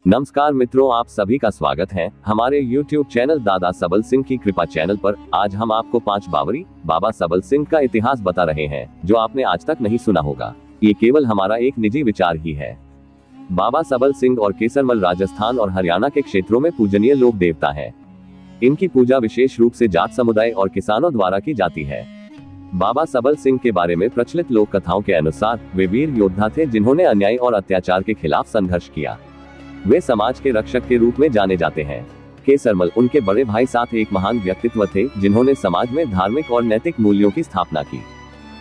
नमस्कार मित्रों, आप सभी का स्वागत है हमारे YouTube चैनल दादा सबल सिंह की कृपा चैनल पर। आज हम आपको 5 बावरी बाबा सबल सिंह का इतिहास बता रहे हैं जो आपने आज तक नहीं सुना होगा। ये केवल हमारा एक निजी विचार ही है। बाबा सबल सिंह और केसरमल राजस्थान और हरियाणा के क्षेत्रों में पूजनीय लोक देवता है। इनकी पूजा विशेष रूप से जाट समुदाय और किसानों द्वारा की जाती है। बाबा सबल सिंह के बारे में प्रचलित लोक कथाओं के अनुसार वे वीर योद्धा थे जिन्होंने अन्याय और अत्याचार के खिलाफ संघर्ष किया। वे समाज के रक्षक के रूप में जाने जाते हैं। केसरमल उनके बड़े भाई साथ एक महान व्यक्तित्व थे जिन्होंने समाज में धार्मिक और नैतिक मूल्यों की स्थापना की।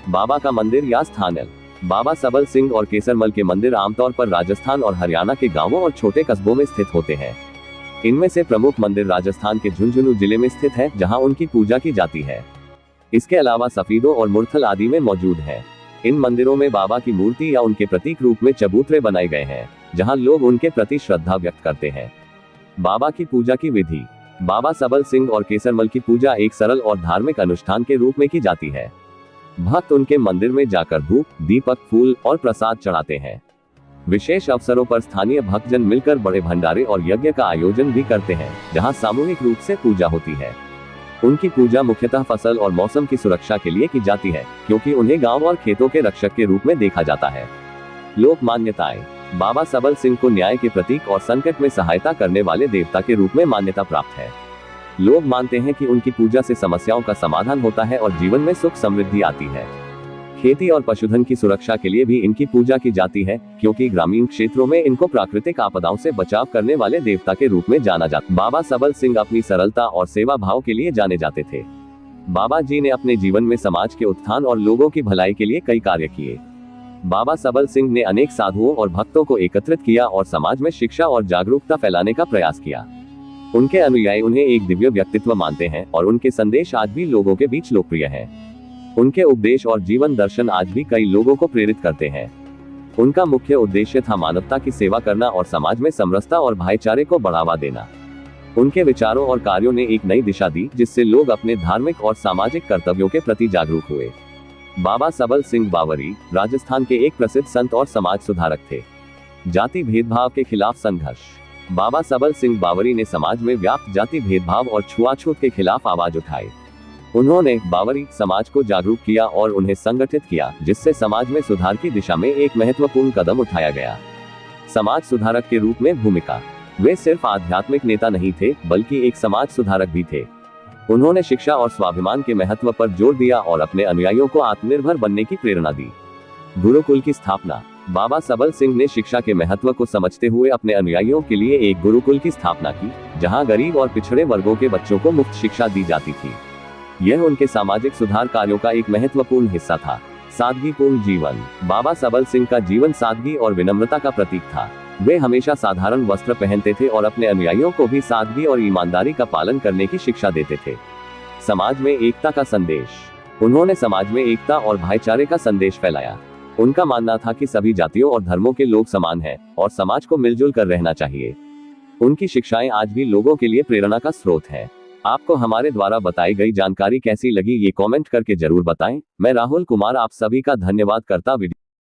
बाबा का मंदिर या स्थान। बाबा सबल सिंह और केसरमल के मंदिर आमतौर पर राजस्थान और हरियाणा के गांवों और छोटे कस्बों में स्थित होते हैं। इनमें से प्रमुख मंदिर राजस्थान के झुंझुनू जिले में स्थित है, जहां उनकी पूजा की जाती है। इसके अलावा सफीदों और मुरथल आदि में मौजूद है। इन मंदिरों में बाबा की मूर्ति या उनके प्रतीक रूप में चबूतरे बनाए गए हैं, जहां लोग उनके प्रति श्रद्धा व्यक्त करते हैं। बाबा की पूजा की विधि। बाबा सबल सिंह और केसरमल की पूजा एक सरल और धार्मिक अनुष्ठान के रूप में की जाती है। भक्त उनके मंदिर में जाकर धूप, दीपक, फूल और प्रसाद चढ़ाते हैं। विशेष अवसरों पर स्थानीय भक्तजन मिलकर बड़े भंडारे और यज्ञ का आयोजन भी करते हैं, जहां सामूहिक रूप से पूजा होती है। उनकी पूजा मुख्यतः फसल और मौसम की सुरक्षा के लिए की जाती है, क्योंकि उन्हें गांव और खेतों के रक्षक के रूप में देखा जाता है। लोक मान्यताएं। बाबा सबल सिंह को न्याय के प्रतीक और संकट में सहायता करने वाले देवता के रूप में मान्यता प्राप्त है। लोग मानते हैं कि उनकी पूजा से समस्याओं का समाधान होता है और जीवन में सुख समृद्धि आती है। खेती और पशुधन की सुरक्षा के लिए भी इनकी पूजा की जाती है, क्योंकि ग्रामीण क्षेत्रों में इनको प्राकृतिक आपदाओं से बचाव करने वाले देवता के रूप में जाना जाता। बाबा सबल सिंह अपनी सरलता और सेवा भाव के लिए जाने जाते थे। बाबा जी ने अपने जीवन में समाज के उत्थान और लोगों की भलाई के लिए कई कार्य किए। बाबा सबल सिंह ने अनेक साधुओं और भक्तों को एकत्रित किया और समाज में शिक्षा और जागरूकता फैलाने का प्रयास किया। उनके अनुयायी उन्हें एक दिव्य व्यक्तित्व मानते हैं और उनके संदेश आज भी लोगों के बीच लोकप्रिय हैं। उनके उपदेश और जीवन दर्शन आज भी कई लोगों को प्रेरित करते हैं। उनका मुख्य उद्देश्य था मानवता की सेवा करना और समाज में समरसता और भाईचारे को बढ़ावा देना। उनके विचारों और कार्यों ने एक नई दिशा दी, जिससे लोग अपने धार्मिक और सामाजिक कर्तव्यों के प्रति जागरूक हुए। बाबा सबल सिंह बावरी राजस्थान के एक प्रसिद्ध संत और समाज सुधारक थे। जाति भेदभाव के खिलाफ संघर्ष। बाबा सबल सिंह बावरी ने समाज में व्याप्त जाति भेदभाव और छुआछूत के खिलाफ आवाज उठाई। उन्होंने बावरी समाज को जागरूक किया और उन्हें संगठित किया, जिससे समाज में सुधार की दिशा में एक महत्वपूर्ण कदम उठाया गया। समाज सुधारक के रूप में भूमिका। वे सिर्फ आध्यात्मिक नेता नहीं थे, बल्कि एक समाज सुधारक भी थे। उन्होंने शिक्षा और स्वाभिमान के महत्व पर जोर दिया और अपने अनुयायियों को आत्मनिर्भर बनने की प्रेरणा दी। गुरुकुल की स्थापना। बाबा सबल सिंह ने शिक्षा के महत्व को समझते हुए अपने अनुयायियों के लिए एक गुरुकुल की स्थापना की, जहां गरीब और पिछड़े वर्गों के बच्चों को मुफ्त शिक्षा दी जाती थी। यह उनके सामाजिक सुधार कार्यों का एक महत्वपूर्ण हिस्सा था। सादगीपूर्ण जीवन। बाबा सबल सिंह का जीवन सादगी और विनम्रता का प्रतीक था। वे हमेशा साधारण वस्त्र पहनते थे और अपने अनुयायियों को भी सादगी और ईमानदारी का पालन करने की शिक्षा देते थे। समाज में एकता का संदेश। उन्होंने समाज में एकता और भाईचारे का संदेश फैलाया। उनका मानना था कि सभी जातियों और धर्मों के लोग समान हैं और समाज को मिलजुल कर रहना चाहिए। उनकी शिक्षाएं आज भी लोगों के लिए प्रेरणा का स्रोत है। आपको हमारे द्वारा बताई गई जानकारी कैसी लगी, ये कमेंट करके जरूर बताएं। मैं राहुल कुमार आप सभी का धन्यवाद करता।